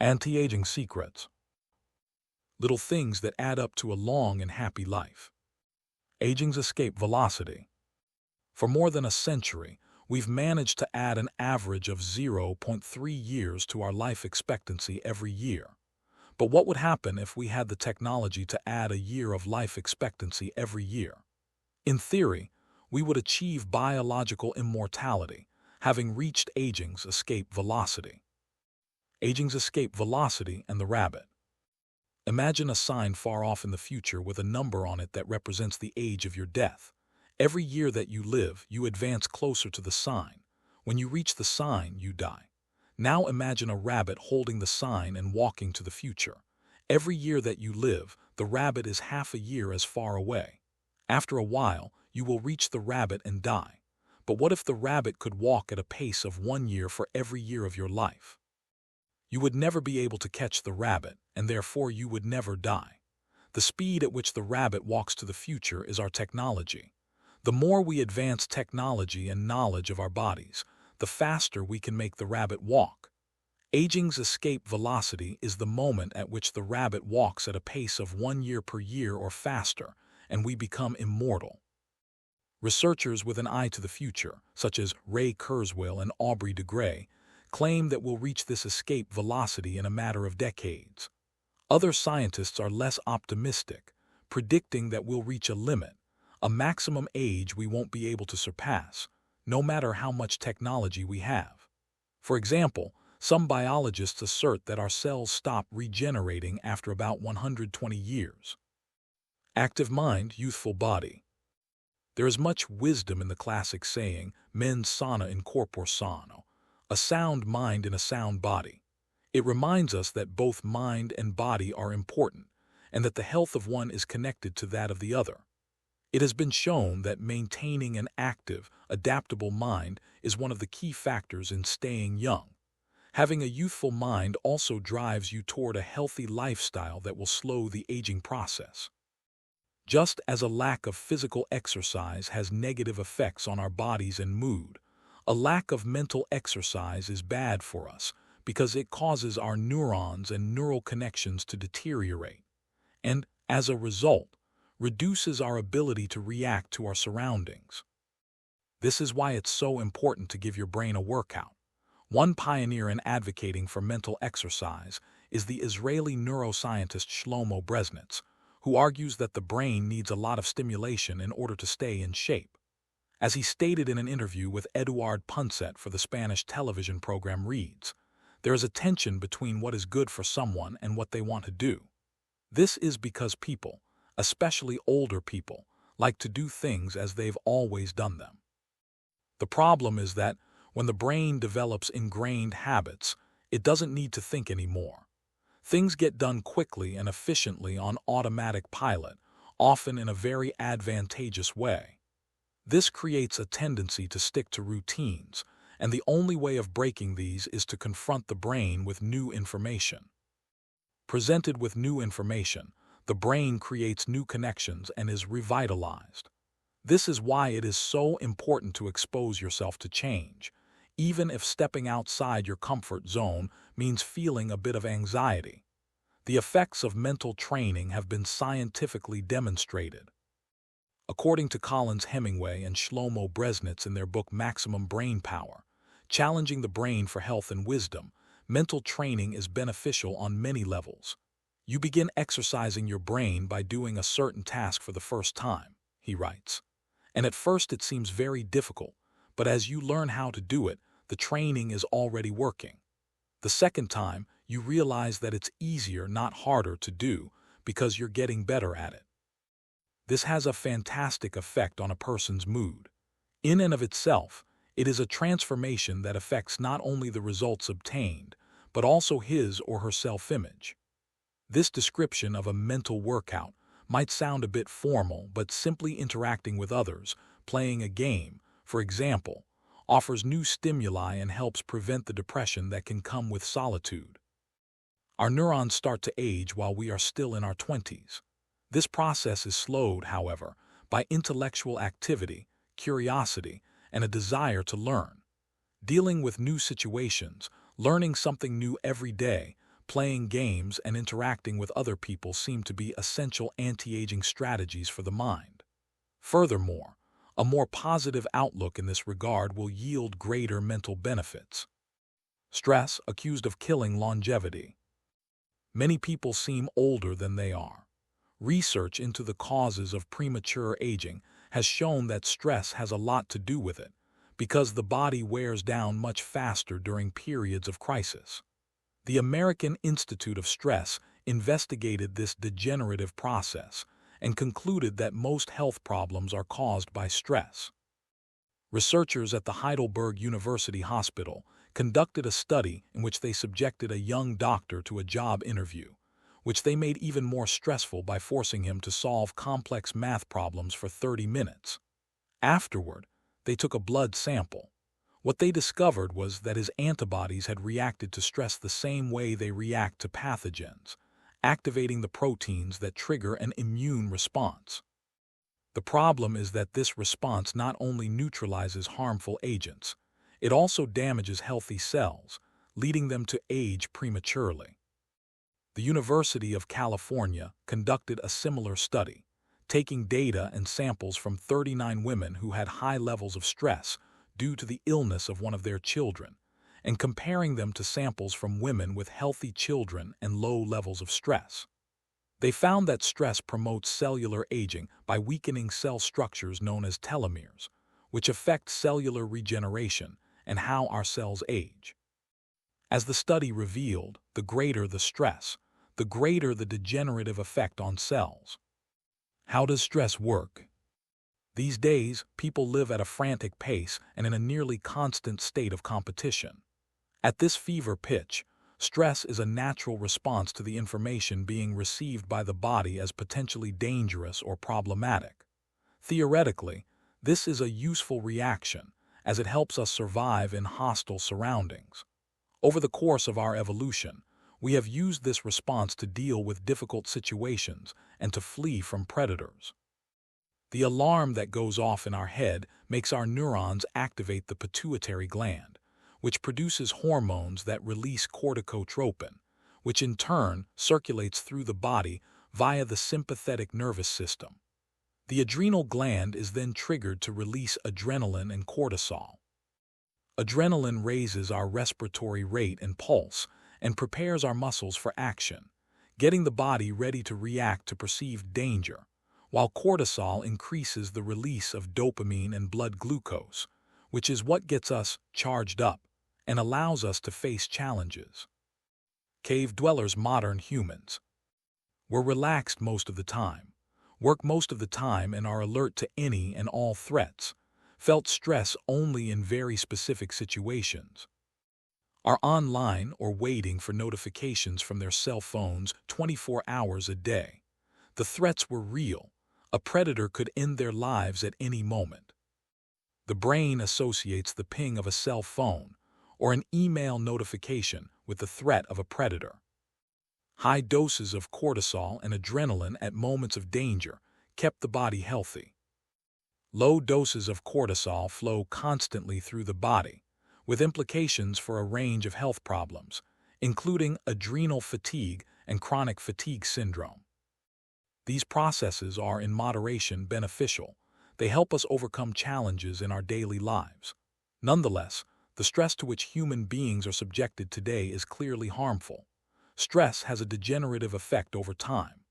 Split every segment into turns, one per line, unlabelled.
Anti-aging secrets. Little things that add up to a long and happy life. Aging's escape velocity. For more than a century, we've managed to add an average of 0.3 years to our life expectancy every year. But what would happen if we had the technology to add a year of life expectancy every year? In theory, we would achieve biological immortality, having reached aging's escape velocity. Aging's escape velocity and the rabbit. Imagine a sign far off in the future with a number on it that represents the age of your death. Every year that you live, you advance closer to the sign. When you reach the sign, you die. Now imagine a rabbit holding the sign and walking to the future. Every year that you live, the rabbit is half a year as far away. After a while, you will reach the rabbit and die. But what if the rabbit could walk at a pace of 1 year for every year of your life? You would never be able to catch the rabbit, and therefore you would never die. The speed at which the rabbit walks to the future is our technology. The more we advance technology and knowledge of our bodies, the faster we can make the rabbit walk. Aging's escape velocity is the moment at which the rabbit walks at a pace of 1 year per year or faster, and we become immortal. Researchers with an eye to the future, such as Ray Kurzweil and Aubrey de Grey, claim that we'll reach this escape velocity in a matter of decades. Other scientists are less optimistic, predicting that we'll reach a limit, a maximum age we won't be able to surpass, no matter how much technology we have. For example, some biologists assert that our cells stop regenerating after about 120 years. Active mind, youthful body. There is much wisdom in the classic saying, mens sana in corpore sano, a sound mind in a sound body. It reminds us that both mind and body are important, and that the health of one is connected to that of the other. It has been shown that maintaining an active, adaptable mind is one of the key factors in staying young. Having a youthful mind also drives you toward a healthy lifestyle that will slow the aging process. Just as a lack of physical exercise has negative effects on our bodies and mood, a lack of mental exercise is bad for us because it causes our neurons and neural connections to deteriorate, and, as a result, reduces our ability to react to our surroundings. This is why it's so important to give your brain a workout. One pioneer in advocating for mental exercise is the Israeli neuroscientist Shlomo Bresnitz, who argues that the brain needs a lot of stimulation in order to stay in shape. As he stated in an interview with Eduard Punset for the Spanish television program Reads, there is a tension between what is good for someone and what they want to do. This is because people, especially older people, like to do things as they've always done them. The problem is that when the brain develops ingrained habits, it doesn't need to think anymore. Things get done quickly and efficiently on automatic pilot, often in a very advantageous way. This creates a tendency to stick to routines, and the only way of breaking these is to confront the brain with new information. Presented with new information, the brain creates new connections and is revitalized. This is why it is so important to expose yourself to change, even if stepping outside your comfort zone means feeling a bit of anxiety. The effects of mental training have been scientifically demonstrated. According to Collins Hemingway and Shlomo Bresnitz in their book Maximum Brain Power, Challenging the Brain for Health and Wisdom, mental training is beneficial on many levels. You begin exercising your brain by doing a certain task for the first time, he writes. And at first it seems very difficult, but as you learn how to do it, the training is already working. The second time, you realize that it's easier, not harder, to do because you're getting better at it. This has a fantastic effect on a person's mood. In and of itself, it is a transformation that affects not only the results obtained, but also his or her self-image. This description of a mental workout might sound a bit formal, but simply interacting with others, playing a game, for example, offers new stimuli and helps prevent the depression that can come with solitude. Our neurons start to age while we are still in our 20s. This process is slowed, however, by intellectual activity, curiosity, and a desire to learn. Dealing with new situations, learning something new every day, playing games and interacting with other people seem to be essential anti-aging strategies for the mind. Furthermore, a more positive outlook in this regard will yield greater mental benefits. Stress accused of killing longevity. Many people seem older than they are. Research into the causes of premature aging has shown that stress has a lot to do with it, because the body wears down much faster during periods of crisis. The American Institute of Stress investigated this degenerative process and concluded that most health problems are caused by stress. Researchers at the Heidelberg University Hospital conducted a study in which they subjected a young doctor to a job interview, which they made even more stressful by forcing him to solve complex math problems for 30 minutes. Afterward, they took a blood sample. What they discovered was that his antibodies had reacted to stress the same way they react to pathogens, activating the proteins that trigger an immune response. The problem is that this response not only neutralizes harmful agents, it also damages healthy cells, leading them to age prematurely. The University of California conducted a similar study, taking data and samples from 39 women who had high levels of stress due to the illness of one of their children, and comparing them to samples from women with healthy children and low levels of stress. They found that stress promotes cellular aging by weakening cell structures known as telomeres, which affect cellular regeneration and how our cells age. As the study revealed, the greater the stress, the greater the degenerative effect on cells. How does stress work? These days, people live at a frantic pace and in a nearly constant state of competition. At this fever pitch, stress is a natural response to the information being received by the body as potentially dangerous or problematic. Theoretically, this is a useful reaction, as it helps us survive in hostile surroundings. Over the course of our evolution, we have used this response to deal with difficult situations and to flee from predators. The alarm that goes off in our head makes our neurons activate the pituitary gland, which produces hormones that release corticotropin, which in turn circulates through the body via the sympathetic nervous system. The adrenal gland is then triggered to release adrenaline and cortisol. Adrenaline raises our respiratory rate and pulse and prepares our muscles for action, getting the body ready to react to perceived danger, while cortisol increases the release of dopamine and blood glucose, which is what gets us charged up and allows us to face challenges. Cave dwellers, modern humans. We're relaxed most of the time, work most of the time, and are alert to any and all threats, felt stress only in very specific situations. Are online or waiting for notifications from their cell phones 24 hours a day. The threats were real. A predator could end their lives at any moment. The brain associates the ping of a cell phone or an email notification with the threat of a predator. High doses of cortisol and adrenaline at moments of danger kept the body healthy. Low doses of cortisol flow constantly through the body, with implications for a range of health problems, including adrenal fatigue and chronic fatigue syndrome. These processes are in moderation beneficial. They help us overcome challenges in our daily lives. Nonetheless, the stress to which human beings are subjected today is clearly harmful. Stress has a degenerative effect over time.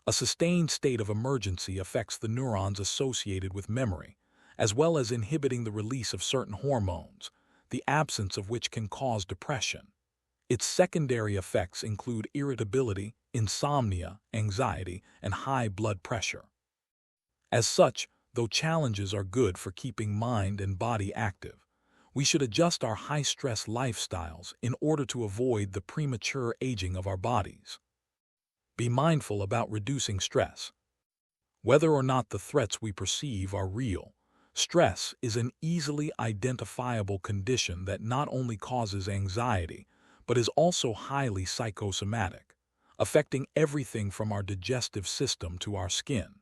A sustained state of emergency affects the neurons associated with memory, as well as inhibiting the release of certain hormones, the absence of which can cause depression. Its secondary effects include irritability, insomnia, anxiety, and high blood pressure. As such, though challenges are good for keeping mind and body active, we should adjust our high-stress lifestyles in order to avoid the premature aging of our bodies. Be mindful about reducing stress. Whether or not the threats we perceive are real, stress is an easily identifiable condition that not only causes anxiety, but is also highly psychosomatic, affecting everything from our digestive system to our skin.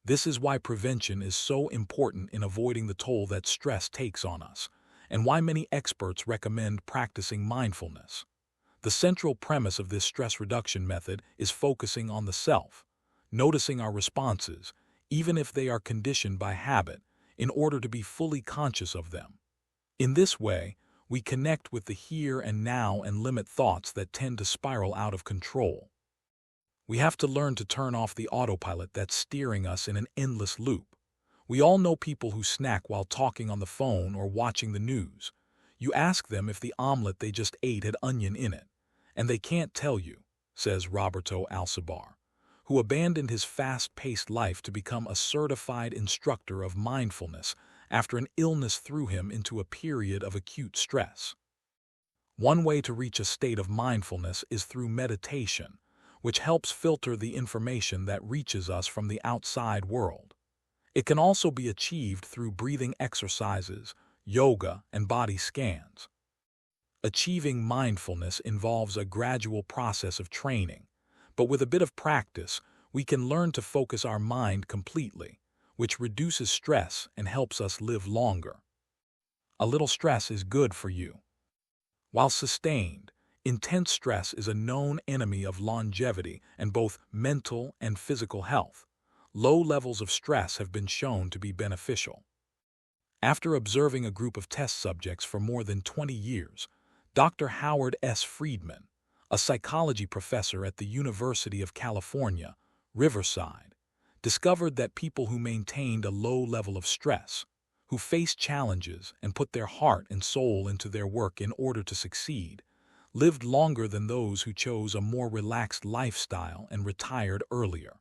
This is why prevention is so important in avoiding the toll that stress takes on us, and why many experts recommend practicing mindfulness. The central premise of this stress reduction method is focusing on the self, noticing our responses, even if they are conditioned by habit, in order to be fully conscious of them. In this way, we connect with the here and now and limit thoughts that tend to spiral out of control. We have to learn to turn off the autopilot that's steering us in an endless loop. We all know people who snack while talking on the phone or watching the news. You ask them if the omelet they just ate had onion in it, and they can't tell you, says Roberto Alcibar, who abandoned his fast-paced life to become a certified instructor of mindfulness after an illness threw him into a period of acute stress. One way to reach a state of mindfulness is through meditation, which helps filter the information that reaches us from the outside world. It can also be achieved through breathing exercises, yoga, and body scans. Achieving mindfulness involves a gradual process of training, but with a bit of practice, we can learn to focus our mind completely, which reduces stress and helps us live longer. A little stress is good for you. While sustained, intense stress is a known enemy of longevity and both mental and physical health. Low levels of stress have been shown to be beneficial. After observing a group of test subjects for more than 20 years, Dr. Howard S. Friedman, a psychology professor at the University of California, Riverside, discovered that people who maintained a low level of stress, who faced challenges and put their heart and soul into their work in order to succeed, lived longer than those who chose a more relaxed lifestyle and retired earlier.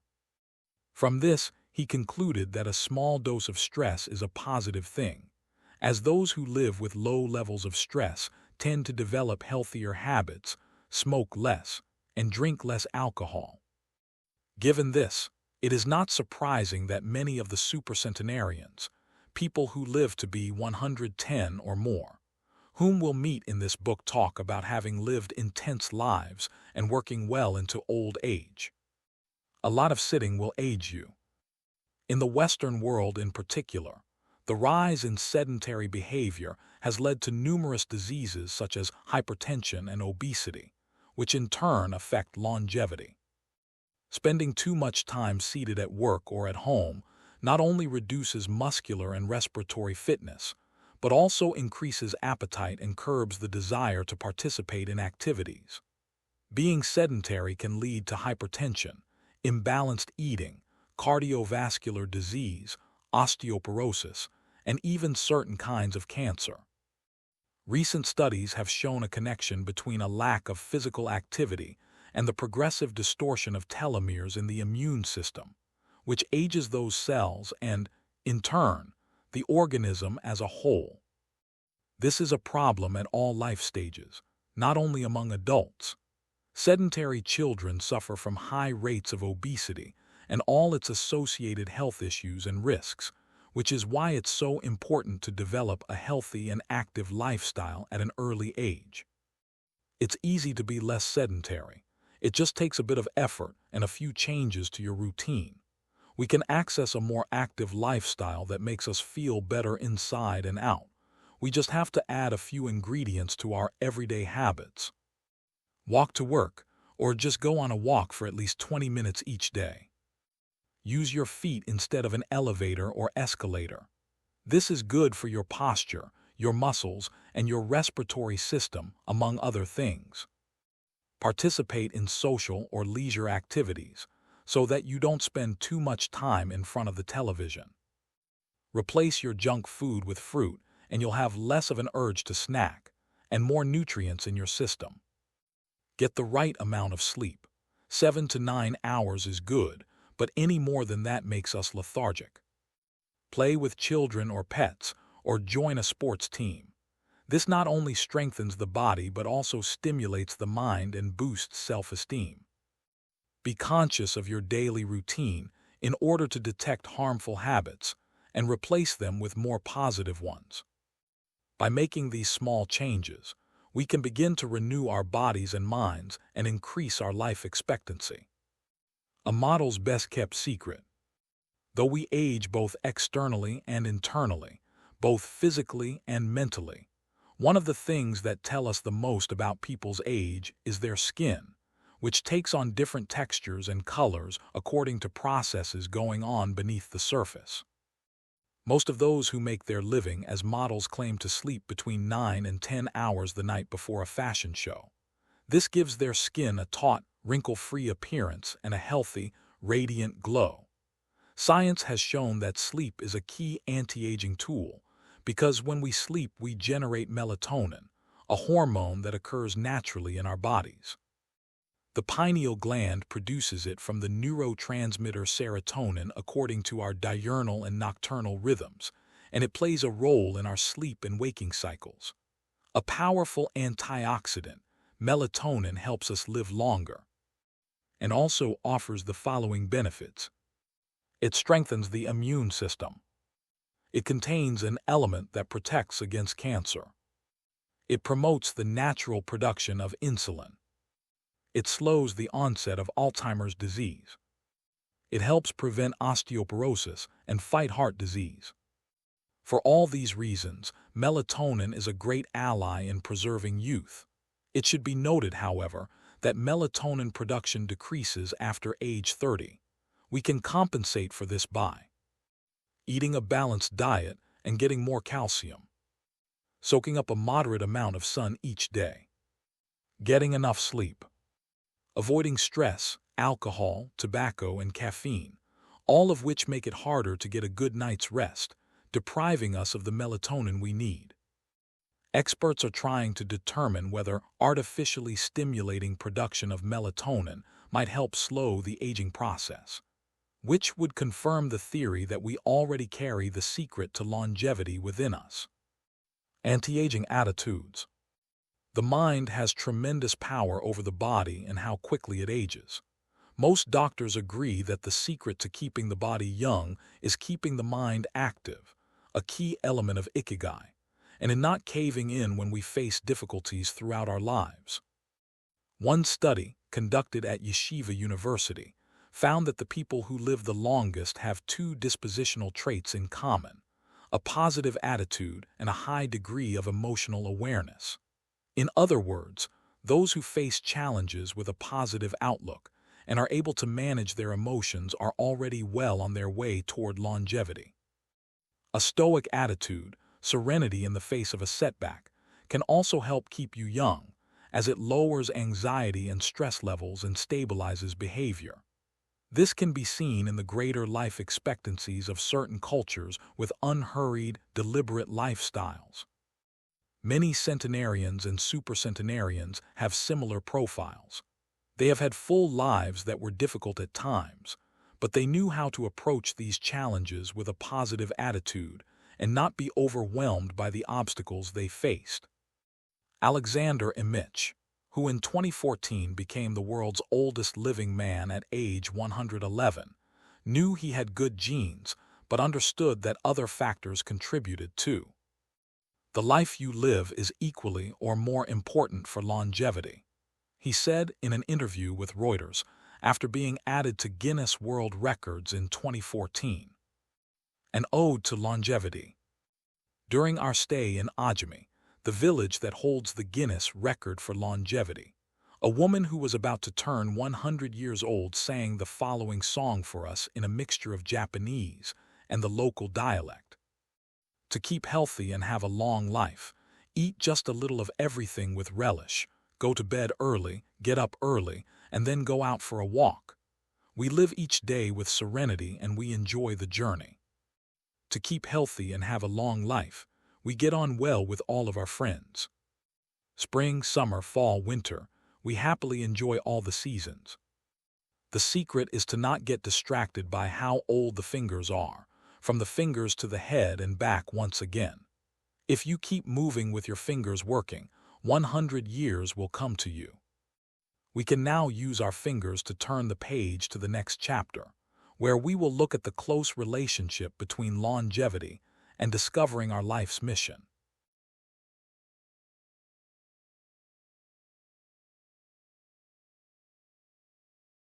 From this, he concluded that a small dose of stress is a positive thing, as those who live with low levels of stress tend to develop healthier habits, smoke less, and drink less alcohol. Given this, it is not surprising that many of the supercentenarians, people who live to be 110 or more, whom we'll meet in this book, talk about having lived intense lives and working well into old age. A lot of sitting will age you. In the Western world in particular, the rise in sedentary behavior has led to numerous diseases such as hypertension and obesity, which in turn affect longevity. Spending too much time seated at work or at home not only reduces muscular and respiratory fitness, but also increases appetite and curbs the desire to participate in activities. Being sedentary can lead to hypertension, imbalanced eating, cardiovascular disease, osteoporosis, and even certain kinds of cancer. Recent studies have shown a connection between a lack of physical activity and the progressive distortion of telomeres in the immune system, which ages those cells and, in turn, the organism as a whole. This is a problem at all life stages, not only among adults. Sedentary children suffer from high rates of obesity and all its associated health issues and risks, which is why it's so important to develop a healthy and active lifestyle at an early age. It's easy to be less sedentary. It just takes a bit of effort and a few changes to your routine. We can access a more active lifestyle that makes us feel better inside and out. We just have to add a few ingredients to our everyday habits. Walk to work, or just go on a walk for at least 20 minutes each day. Use your feet instead of an elevator or escalator. This is good for your posture, your muscles, and your respiratory system, among other things. Participate in social or leisure activities so that you don't spend too much time in front of the television. Replace your junk food with fruit, and you'll have less of an urge to snack and more nutrients in your system. Get the right amount of sleep. 7 to 9 hours is good, but any more than that makes us lethargic. Play with children or pets, or join a sports team. This not only strengthens the body but also stimulates the mind and boosts self-esteem. Be conscious of your daily routine in order to detect harmful habits and replace them with more positive ones. By making these small changes, we can begin to renew our bodies and minds and increase our life expectancy. A model's best-kept secret. Though we age both externally and internally, both physically and mentally, One of the things that tell us the most about people's age is their skin, which takes on different textures and colors according to processes going on beneath the surface. Most of those who make their living as models claim to sleep between 9 and 10 hours the night before a fashion show. This gives their skin a taut, wrinkle-free appearance and a healthy, radiant glow. Science has shown that sleep is a key anti-aging tool because when we sleep we generate melatonin, a hormone that occurs naturally in our bodies. The pineal gland produces it from the neurotransmitter serotonin according to our diurnal and nocturnal rhythms, and it plays a role in our sleep and waking cycles. A powerful antioxidant, melatonin helps us live longer and also offers the following benefits. It strengthens the immune system. It contains an element that protects against cancer. It promotes the natural production of insulin. It slows the onset of Alzheimer's disease. It helps prevent osteoporosis and fight heart disease. For all these reasons, melatonin is a great ally in preserving youth. It should be noted, however, that melatonin production decreases after age 30. We can compensate for this by eating a balanced diet and getting more calcium, soaking up a moderate amount of sun each day, getting enough sleep, avoiding stress, alcohol, tobacco, and caffeine, all of which make it harder to get a good night's rest, depriving us of the melatonin we need. Experts are trying to determine whether artificially stimulating production of melatonin might help slow the aging process, which would confirm the theory that we already carry the secret to longevity within us. Anti-aging attitudes. The mind has tremendous power over the body and how quickly it ages. Most doctors agree that the secret to keeping the body young is keeping the mind active, a key element of Ikigai, and in not caving in when we face difficulties throughout our lives. One study, conducted at Yeshiva University, found that the people who live the longest have two dispositional traits in common: a positive attitude and a high degree of emotional awareness. In other words, those who face challenges with a positive outlook and are able to manage their emotions are already well on their way toward longevity. A stoic attitude, serenity in the face of a setback, can also help keep you young, as it lowers anxiety and stress levels and stabilizes behavior. This can be seen in the greater life expectancies of certain cultures with unhurried, deliberate lifestyles. Many centenarians and supercentenarians have similar profiles. They have had full lives that were difficult at times, but they knew how to approach these challenges with a positive attitude and not be overwhelmed by the obstacles they faced. Alexander Emich, who in 2014 became the world's oldest living man at age 111, knew he had good genes, but understood that other factors contributed too. The life you live is equally or more important for longevity, he said in an interview with Reuters after being added to Guinness World Records in 2014. An ode to longevity. During our stay in Ajami, the village that holds the Guinness record for longevity, a woman who was about to turn 100 years old sang the following song for us in a mixture of Japanese and the local dialect. To keep healthy and have a long life, eat just a little of everything with relish, go to bed early, get up early, and then go out for a walk. We live each day with serenity and we enjoy the journey. To keep healthy and have a long life, we get on well with all of our friends. Spring, summer, fall, winter, we happily enjoy all the seasons. The secret is to not get distracted by how old the fingers are, from the fingers to the head and back once again. If you keep moving with your fingers working, 100 years will come to you. We can now use our fingers to turn the page to the next chapter, where we will look at the close relationship between longevity and discovering our life's mission.